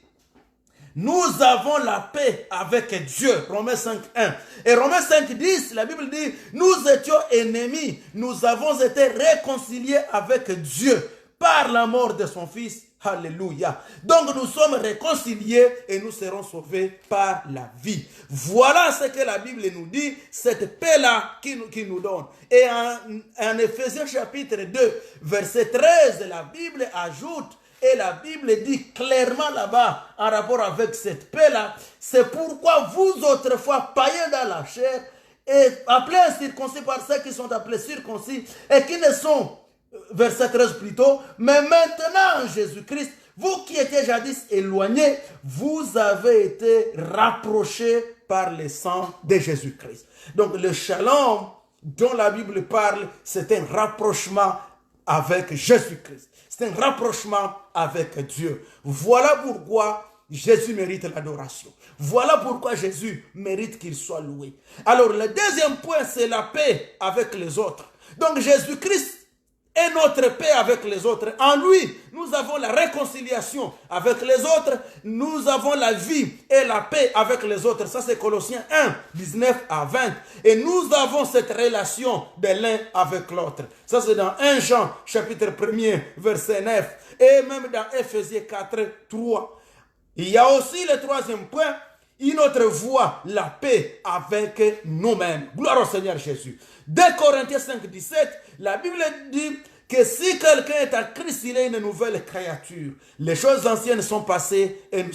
nous avons la paix avec Dieu. Romains 5.1. Et Romains 5.10, la Bible dit, nous étions ennemis, nous avons été réconciliés avec Dieu par la mort de son Fils. Alléluia. Donc nous sommes réconciliés et nous serons sauvés par la vie. Voilà ce que la Bible nous dit, cette paix-là qui nous donne. Et en Éphésiens chapitre 2, verset 13, la Bible ajoute, et la Bible dit clairement là-bas, en rapport avec cette paix-là, c'est pourquoi vous autrefois païens dans la chair, et appelés incirconcis par ceux qui sont appelés circoncis, et qui ne sont, verset 13 plutôt, mais maintenant en Jésus-Christ, vous qui étiez jadis éloignés, vous avez été rapprochés par le sang de Jésus-Christ. Donc le shalom dont la Bible parle, c'est un rapprochement avec Jésus-Christ. C'est un rapprochement avec Dieu. Voilà pourquoi Jésus mérite l'adoration. Voilà pourquoi Jésus mérite qu'il soit loué. Alors le deuxième point, c'est la paix avec les autres. Donc Jésus-Christ est notre paix avec les autres. En lui, nous avons la réconciliation avec les autres. Nous avons la vie et la paix avec les autres. Ça, c'est Colossiens 1, 19 à 20. Et nous avons cette relation de l'un avec l'autre. Ça, c'est dans 1 Jean, chapitre 1er, verset 9. Et même dans Éphésiens 4, 3. Il y a aussi le troisième point, une autre voie, la paix avec nous-mêmes. Gloire au Seigneur Jésus. 2 Corinthiens 5, 17, la Bible dit que si quelqu'un est en Christ, il est une nouvelle créature. Les choses anciennes sont passées et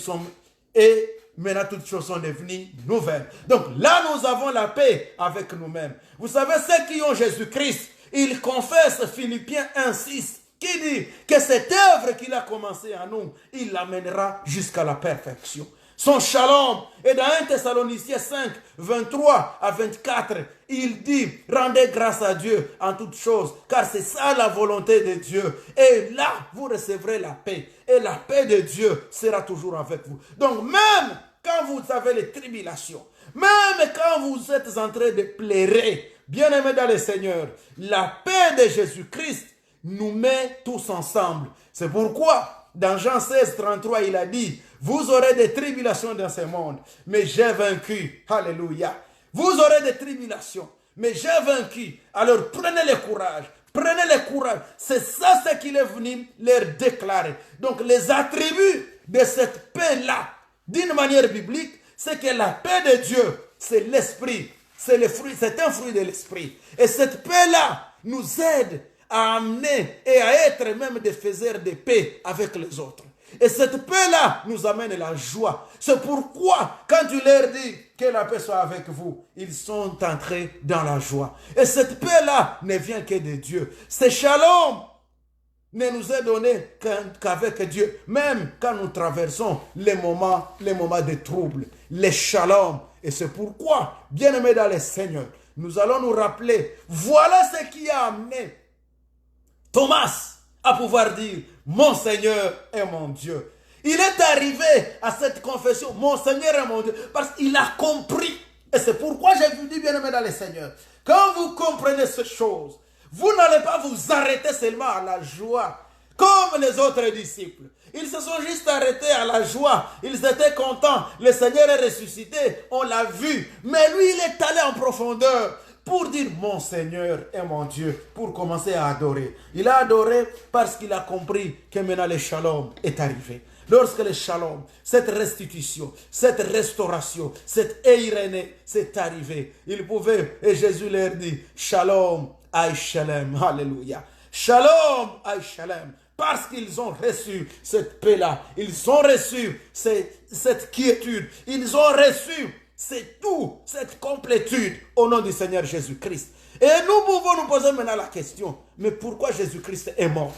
maintenant toutes choses sont devenues nouvelles. Donc là, nous avons la paix avec nous-mêmes. Vous savez, ceux qui ont Jésus-Christ, ils confessent Philippiens 1, 6, qui dit que cette œuvre qu'il a commencée en nous, il l'amènera jusqu'à la perfection. Son shalom. Et dans 1 Thessaloniciens 5, 23 à 24, il dit, rendez grâce à Dieu en toutes choses, car c'est ça la volonté de Dieu. Et là, vous recevrez la paix. Et la paix de Dieu sera toujours avec vous. Donc même quand vous avez les tribulations, même quand vous êtes en train de pleurer, bien-aimés dans le Seigneur, la paix de Jésus-Christ nous met tous ensemble. C'est pourquoi, dans Jean 16, 33, il a dit, vous aurez des tribulations dans ce monde, mais j'ai vaincu. Alléluia. Vous aurez des tribulations, mais j'ai vaincu. Alors prenez le courage. Prenez le courage. C'est ça ce qu'il est venu leur déclarer. Donc les attributs de cette paix-là, d'une manière biblique, c'est que la paix de Dieu, c'est l'esprit. C'est un fruit de l'esprit. Et cette paix-là nous aide à amener et à être même des faiseurs de paix avec les autres. Et cette paix-là nous amène la joie. C'est pourquoi, quand tu leur dis que la paix soit avec vous, ils sont entrés dans la joie. Et cette paix-là ne vient que de Dieu. Ce shalom ne nous est donné qu'avec Dieu. Même quand nous traversons les moments de trouble, les shalom. Et c'est pourquoi, bien-aimés dans le Seigneur, nous allons nous rappeler, voilà ce qui a amené Thomas à pouvoir dire, mon Seigneur est mon Dieu. Il est arrivé à cette confession, mon Seigneur est mon Dieu, parce qu'il a compris. Et c'est pourquoi je vous dis, bien-aimés dans le Seigneur, quand vous comprenez ces choses, vous n'allez pas vous arrêter seulement à la joie, comme les autres disciples. Ils se sont juste arrêtés à la joie. Ils étaient contents. Le Seigneur est ressuscité. On l'a vu. Mais lui, il est allé en profondeur pour dire mon Seigneur est mon Dieu, pour commencer à adorer. Il a adoré parce qu'il a compris que maintenant le shalom est arrivé. Lorsque le shalom, cette restitution, cette restauration, cette eirénée s'est arrivé, il pouvait, et Jésus leur dit, shalom, aïe shalom, alléluia. Shalom, aïe shalom. Parce qu'ils ont reçu cette paix-là, ils ont reçu cette quiétude, ils ont reçu c'est tout, cette complétude au nom du Seigneur Jésus-Christ. Et nous pouvons nous poser maintenant la question, mais pourquoi Jésus-Christ est mort?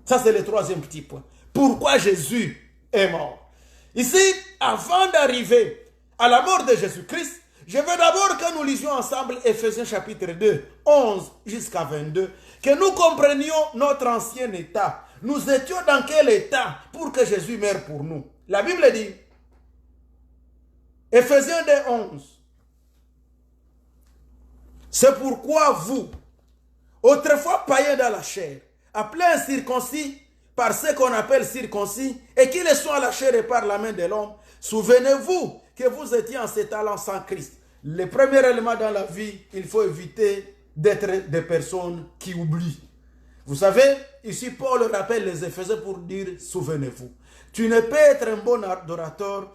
Ça, c'est le troisième petit point. Pourquoi Jésus est mort? Ici, avant d'arriver à la mort de Jésus-Christ, Je veux d'abord que nous lisions ensemble Ephésiens chapitre 2, 11 jusqu'à 22, que nous comprenions notre ancien état. Nous étions dans quel état pour que Jésus meure pour nous? La Bible dit, Ephésiens 2, 11, c'est pourquoi vous, autrefois païens dans la chair, appelés incirconcis par ce qu'on appelle circoncis, et qui le sont à la chair et par la main de l'homme, souvenez-vous que vous étiez en cet allant sans Christ. Le premier élément dans la vie, il faut éviter d'être des personnes qui oublient. Vous savez, ici Paul rappelle les Éphésiens pour dire, souvenez-vous. Tu ne peux être un bon adorateur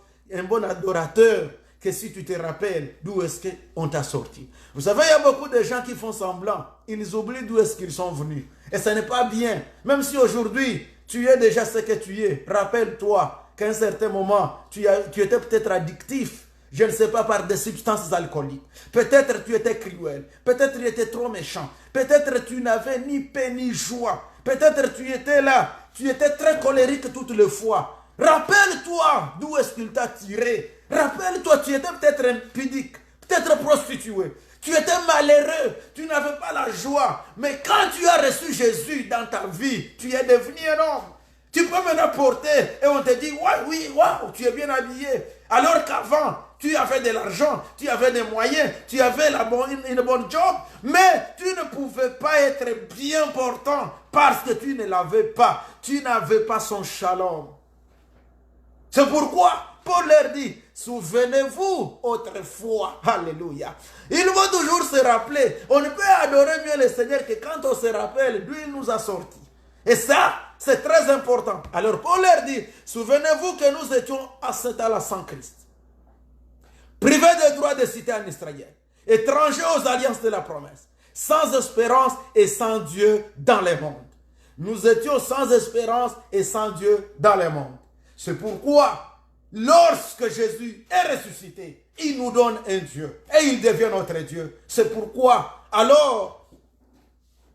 que si tu te rappelles d'où est-ce qu'on t'a sorti. Vous savez, il y a beaucoup de gens qui font semblant. Ils oublient d'où est-ce qu'ils sont venus. Et ce n'est pas bien. Même si aujourd'hui, tu es déjà ce que tu es. Rappelle-toi qu'à un certain moment, tu étais peut-être addictif. Je ne sais pas, par des substances alcooliques. Peut-être tu étais cruel. Peut-être tu étais trop méchant. Peut-être tu n'avais ni paix ni joie. Peut-être tu étais là. Tu étais très colérique toutes les fois. Rappelle-toi d'où est-ce qu'il t'a tiré. Rappelle-toi, tu étais peut-être impudique, peut-être prostitué. Tu étais malheureux, tu n'avais pas la joie. Mais quand tu as reçu Jésus dans ta vie, tu es devenu un homme. Tu peux maintenant porter et on te dit, ouais, oui, wow, tu es bien habillé. Alors qu'avant, tu avais de l'argent, tu avais des moyens, tu avais une bonne job, mais tu ne pouvais pas être bien portant parce que tu ne l'avais pas. Tu n'avais pas son shalom. C'est pourquoi Paul leur dit, souvenez-vous autrefois. Alléluia. Il faut toujours se rappeler. On ne peut adorer mieux le Seigneur que quand on se rappelle d'où il nous a sortis. Et ça, c'est très important. Alors Paul leur dit, souvenez-vous que nous étions à cet âge sans Christ. Privés des droits de cité en Israël. Étrangers aux alliances de la promesse. Sans espérance et sans Dieu dans le monde. Nous étions sans espérance et sans Dieu dans le monde. C'est pourquoi, lorsque Jésus est ressuscité, il nous donne un Dieu et il devient notre Dieu. C'est pourquoi, alors,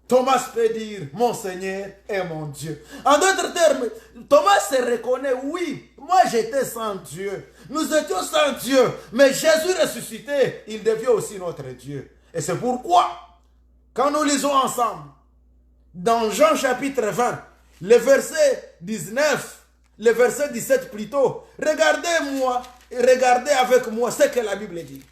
Thomas peut dire, mon Seigneur est mon Dieu. En d'autres termes, Thomas se reconnaît, oui, moi j'étais sans Dieu. Nous étions sans Dieu, mais Jésus ressuscité, il devient aussi notre Dieu. Et c'est pourquoi, quand nous lisons ensemble, dans Jean chapitre 20, le verset 19, le verset 17 plutôt, regardez avec moi ce que la Bible dit.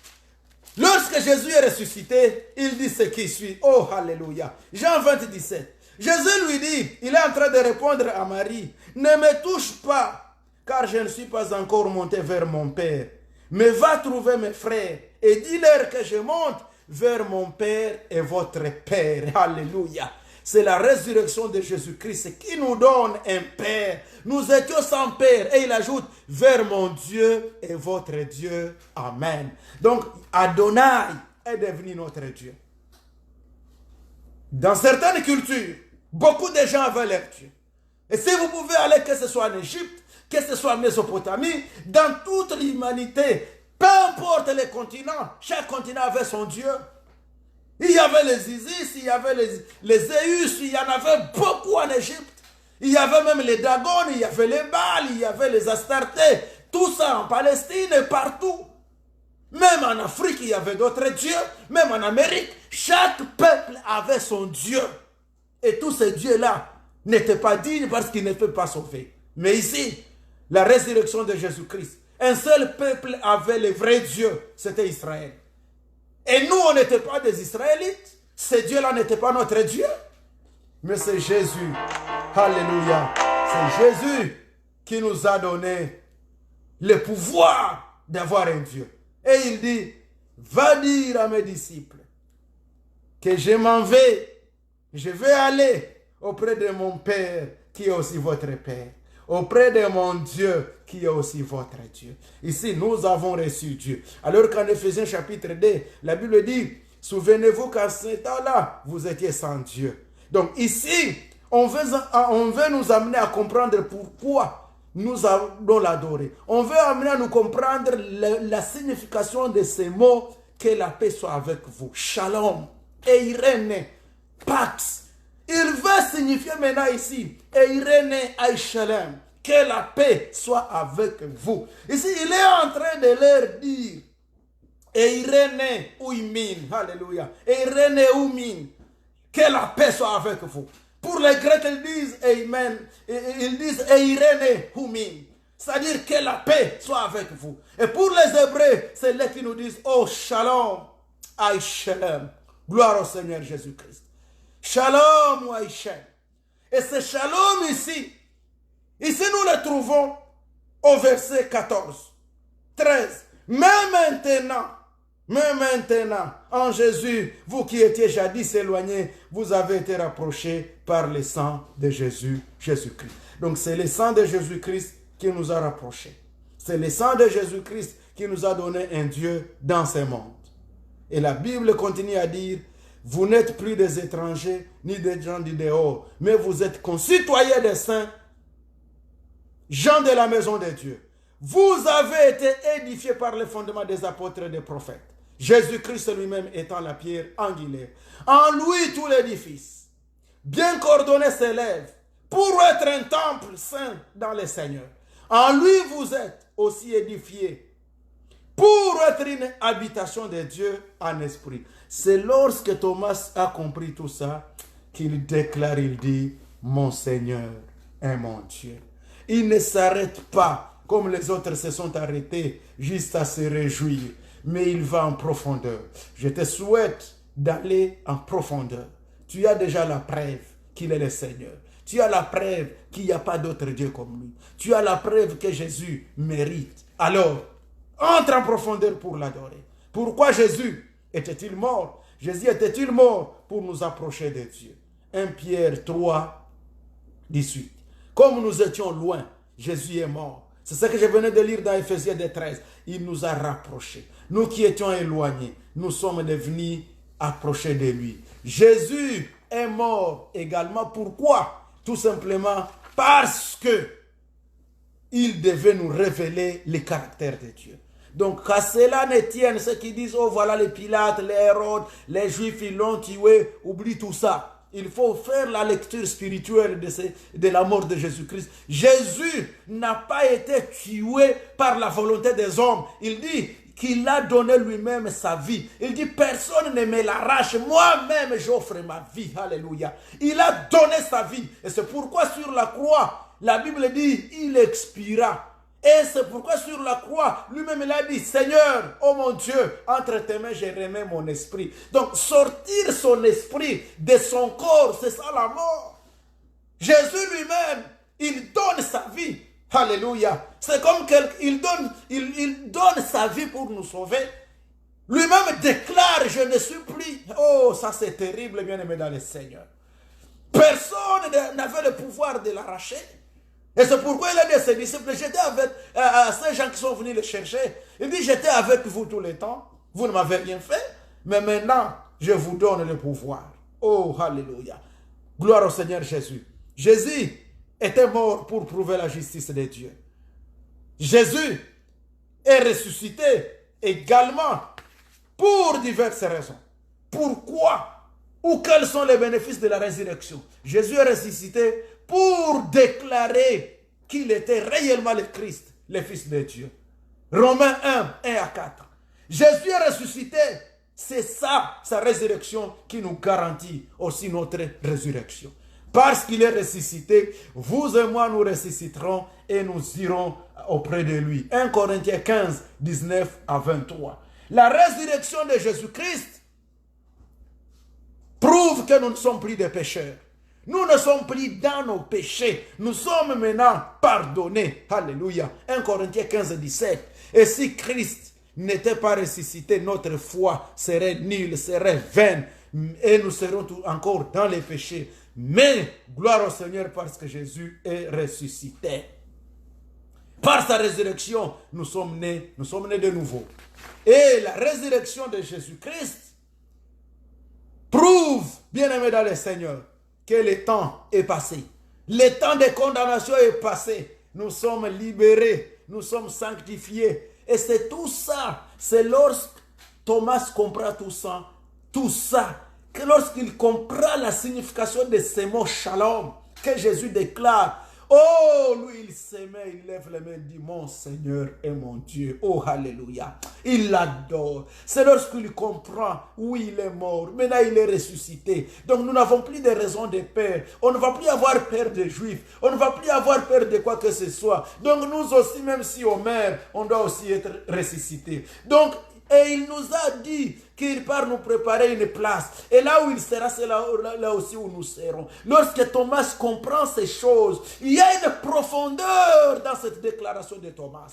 Lorsque Jésus est ressuscité, il dit ce qui suit. Oh, alléluia. Jean 20, 17. Jésus lui dit, il est en train de répondre à Marie, ne me touche pas, car je ne suis pas encore monté vers mon Père. Mais va trouver mes frères et dis-leur que je monte vers mon Père et votre Père. Alléluia. C'est la résurrection de Jésus-Christ qui nous donne un Père. Nous étions sans Père. Et il ajoute, vers mon Dieu et votre Dieu. Amen. Donc, Adonai est devenu notre Dieu. Dans certaines cultures, beaucoup de gens avaient leur Dieu. Et si vous pouvez aller, que ce soit en Égypte, que ce soit en Mésopotamie, dans toute l'humanité, peu importe les continents, chaque continent avait son Dieu. Il y avait les Isis, il y avait les Zéus, il y en avait beaucoup en Égypte. Il y avait même les Dagon, il y avait les Baals, il y avait les Astartés. Tout ça en Palestine et partout. Même en Afrique, il y avait d'autres dieux. Même en Amérique, chaque peuple avait son Dieu. Et tous ces dieux-là n'étaient pas dignes parce qu'ils ne peuvent pas sauver. Mais ici, la résurrection de Jésus-Christ, un seul peuple avait le vrai Dieu, c'était Israël. Et nous, on n'était pas des Israélites. Ces dieux-là n'étaient pas notre Dieu. Mais c'est Jésus. Alléluia. C'est Jésus qui nous a donné le pouvoir d'avoir un Dieu. Et il dit, va dire à mes disciples que je m'en vais. Je vais aller auprès de mon Père qui est aussi votre Père. Auprès de mon Dieu qui est aussi votre Dieu. Ici, nous avons reçu Dieu. Alors qu'en Ephésiens chapitre 2, la Bible dit, souvenez-vous qu'à ce temps-là, vous étiez sans Dieu. Donc ici, on veut nous amener à comprendre pourquoi nous allons l'adorer. On veut amener à nous comprendre la signification de ces mots, que la paix soit avec vous. Shalom, Eirene, Pax. Il veut signifier maintenant ici, Eirene Aïchalem, que la paix soit avec vous. Ici, il est en train de leur dire, Eirene Ouimin. Alléluia. Eirene Oumin. Que la paix soit avec vous. Pour les Grecs, ils disent Amen. Ils disent Eirene Oumin. C'est-à-dire que la paix soit avec vous. Et pour les Hébreux, c'est là qui nous disent oh Shalom, Aïe Shalom. Gloire au Seigneur Jésus-Christ. Shalom ou Aïe Shalom. Et ce Shalom ici, nous le trouvons au verset 14, 13. Mais maintenant, en Jésus, vous qui étiez jadis éloignés, vous avez été rapprochés par le sang de Jésus-Christ. Donc c'est le sang de Jésus-Christ qui nous a rapprochés. C'est le sang de Jésus-Christ qui nous a donné un Dieu dans ce monde. Et la Bible continue à dire, vous n'êtes plus des étrangers ni des gens du dehors, mais vous êtes concitoyens des saints, gens de la maison de Dieu. Vous avez été édifiés par le fondement des apôtres et des prophètes. Jésus-Christ lui-même étant la pierre angulaire. En lui tout l'édifice, bien coordonné, s'élève pour être un temple saint dans le Seigneur. En lui vous êtes aussi édifiés pour être une habitation de Dieu en esprit. C'est lorsque Thomas a compris tout ça qu'il déclare, il dit, mon Seigneur est mon Dieu. Il ne s'arrête pas comme les autres se sont arrêtés juste à se réjouir, mais il va en profondeur. Je te souhaite d'aller en profondeur. Tu as déjà la preuve qu'il est le Seigneur. Tu as la preuve qu'il n'y a pas d'autre Dieu comme lui. Tu as la preuve que Jésus mérite. Alors, entre en profondeur pour l'adorer. Pourquoi Jésus était-il mort? Jésus était-il mort pour nous approcher de Dieu? 1 Pierre 3, 18. Comme nous étions loin, Jésus est mort. C'est ce que je venais de lire dans Ephésiens 13. Il nous a rapprochés. Nous qui étions éloignés, nous sommes devenus approchés de lui. Jésus est mort également. Pourquoi? Tout simplement parce que il devait nous révéler le caractère de Dieu. Donc, qu'à cela ne tienne, ceux qui disent, oh voilà les Pilates, les Hérodes, les Juifs, ils l'ont tué, oublie tout ça. Il faut faire la lecture spirituelle de la mort de Jésus-Christ. Jésus n'a pas été tué par la volonté des hommes. Il dit qu'il a donné lui-même sa vie. Il dit, personne ne me l'arrache. Moi-même, j'offre ma vie. Alléluia. Il a donné sa vie. Et c'est pourquoi sur la croix, la Bible dit, il expira. Et c'est pourquoi sur la croix, lui-même il a dit, Seigneur, oh mon Dieu, entre tes mains, je remets mon esprit. Donc sortir son esprit de son corps, c'est ça la mort. Jésus lui-même, il donne sa vie. Alléluia. C'est comme qu'il donne sa vie pour nous sauver. Lui-même déclare, je ne suis plus. Oh, ça c'est terrible, bien-aimé dans le Seigneur. Personne n'avait le pouvoir de l'arracher. Et c'est pourquoi il a dit à ses disciples, j'étais avec ces gens qui sont venus le chercher. Il dit, j'étais avec vous tout le temps. Vous ne m'avez rien fait. Mais maintenant, je vous donne le pouvoir. Oh, alléluia. Gloire au Seigneur Jésus. Jésus était mort pour prouver la justice de Dieu. Jésus est ressuscité également pour diverses raisons. Pourquoi? Ou quels sont les bénéfices de la résurrection? Jésus est ressuscité pour déclarer qu'il était réellement le Christ, le Fils de Dieu. Romains 1 à 4. Jésus est ressuscité. C'est ça, sa résurrection, qui nous garantit aussi notre résurrection. Parce qu'il est ressuscité, vous et moi nous ressusciterons et nous irons auprès de lui. 1 Corinthiens 15, 19 à 23. La résurrection de Jésus-Christ prouve que nous ne sommes plus des pécheurs. Nous ne sommes plus dans nos péchés. Nous sommes maintenant pardonnés. Alléluia. 1 Corinthiens 15, 17. Et si Christ n'était pas ressuscité, notre foi serait nulle, serait vaine. Et nous serons encore dans les péchés. Mais, gloire au Seigneur parce que Jésus est ressuscité. Par sa résurrection, nous sommes nés de nouveau. Et la résurrection de Jésus-Christ prouve, bien-aimé dans le Seigneur, que le temps est passé. Le temps de condamnation est passé. Nous sommes libérés. Nous sommes sanctifiés. Et c'est tout ça. C'est lorsque Thomas comprend tout ça, que lorsqu'il comprend la signification de ces mots shalom, que Jésus déclare, Oh, lui, il s'aimait, il lève les mains, il dit, mon Seigneur et mon Dieu. Oh, alléluia. Il l'adore. C'est lorsqu'il comprend, oui, il est mort. Maintenant, il est ressuscité. Donc, nous n'avons plus de raison de peur. On ne va plus avoir peur des Juifs. On ne va plus avoir peur de quoi que ce soit. Donc, nous aussi, même si on meurt, on doit aussi être ressuscité. Donc, et il nous a dit qu'il part nous préparer une place. Et là où il sera, c'est là aussi où nous serons. Lorsque Thomas comprend ces choses, il y a une profondeur dans cette déclaration de Thomas.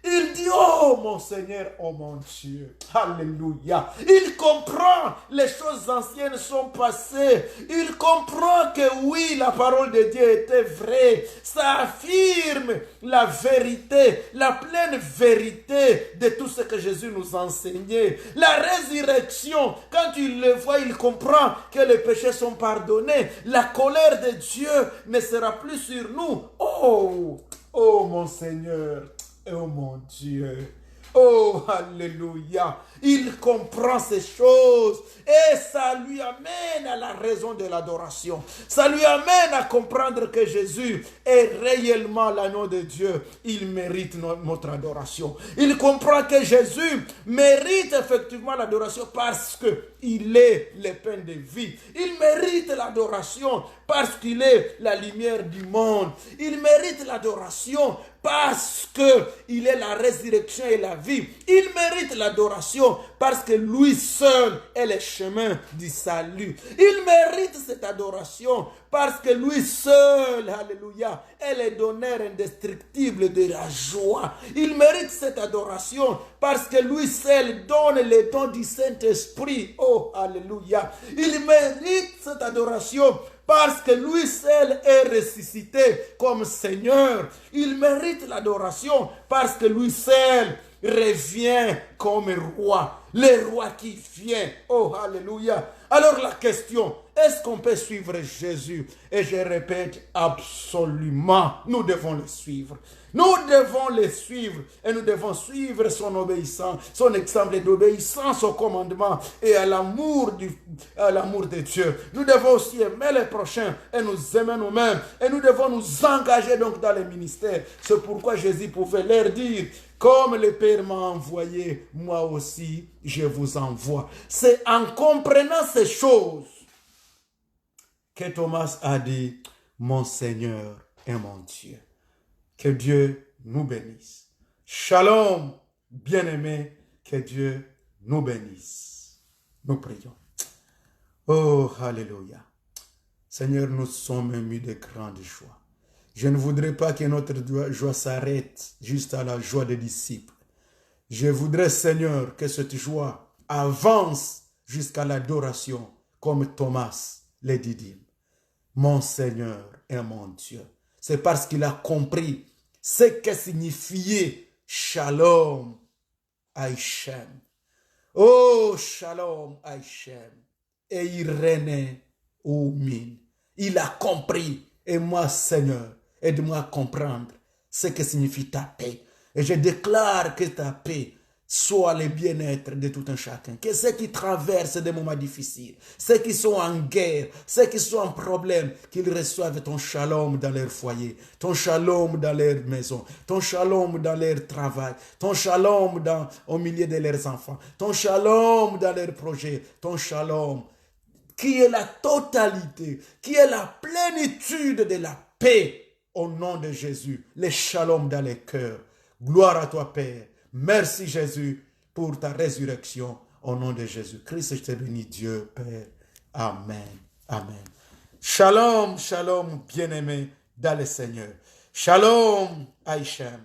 Il dit, oh mon Seigneur, oh mon Dieu, alléluia. Il comprend, les choses anciennes sont passées. Il comprend que oui, la parole de Dieu était vraie. Ça affirme la vérité, la pleine vérité de tout ce que Jésus nous enseignait. La résurrection, quand il le voit, il comprend que les péchés sont pardonnés. La colère de Dieu ne sera plus sur nous. Oh, oh mon Seigneur. Oh mon Dieu, oh alléluia, il comprend ces choses et ça lui amène à la raison de l'adoration. Ça lui amène à comprendre que Jésus est réellement l'agneau de Dieu. Il mérite notre adoration. Il comprend que Jésus mérite effectivement l'adoration parce qu'il est le pain de vie. Il mérite l'adoration parce qu'il est la lumière du monde. Il mérite l'adoration parce qu'il est la résurrection et la vie. Il mérite l'adoration parce que lui seul est le chemin du salut. Il mérite cette adoration parce que lui seul, alléluia, est le donneur indestructible de la joie. Il mérite cette adoration parce que lui seul donne les dons du Saint-Esprit. Oh, alléluia. Il mérite cette adoration parce que lui seul est ressuscité comme Seigneur. Il mérite l'adoration parce que lui seul revient comme roi. Le roi qui vient. Oh, alléluia. Alors la question, est-ce qu'on peut suivre Jésus? Et je répète, absolument, nous devons le suivre. Nous devons le suivre et nous devons suivre son obéissance, son exemple d'obéissance au commandement et à l'amour de Dieu. Nous devons aussi aimer les prochains et nous aimer nous-mêmes. Et nous devons nous engager donc dans le ministère. C'est pourquoi Jésus pouvait leur dire, comme le Père m'a envoyé, moi aussi je vous envoie. C'est en comprenant ces choses que Thomas a dit, mon Seigneur et mon Dieu. Que Dieu nous bénisse. Shalom, bien-aimés, que Dieu nous bénisse. Nous prions. Oh, alléluia. Seigneur, nous sommes émus de grande joie. Je ne voudrais pas que notre joie s'arrête juste à la joie des disciples. Je voudrais, Seigneur, que cette joie avance jusqu'à l'adoration, comme Thomas l'a dit. Mon Seigneur et mon Dieu. C'est parce qu'il a compris ce que signifiait Shalom Haïchem. Oh, Shalom Haïchem. Et il renaît au mine. Il a compris. Et moi, Seigneur, aide-moi à comprendre ce que signifie ta paix. Et je déclare que ta paix soit le bien-être de tout un chacun. Que ceux qui traversent des moments difficiles, ceux qui sont en guerre, ceux qui sont en problème, qu'ils reçoivent ton shalom dans leur foyer, ton shalom dans leur maison, ton shalom dans leur travail, ton shalom au milieu de leurs enfants, ton shalom dans leurs projets, ton shalom qui est la totalité, qui est la plénitude de la paix au nom de Jésus, le shalom dans les cœurs. Gloire à toi, Père. Merci, Jésus, pour ta résurrection au nom de Jésus-Christ. Je te bénis, Dieu, Père. Amen. Amen. Shalom, shalom, bien-aimé dans le Seigneur. Shalom, Haïchem.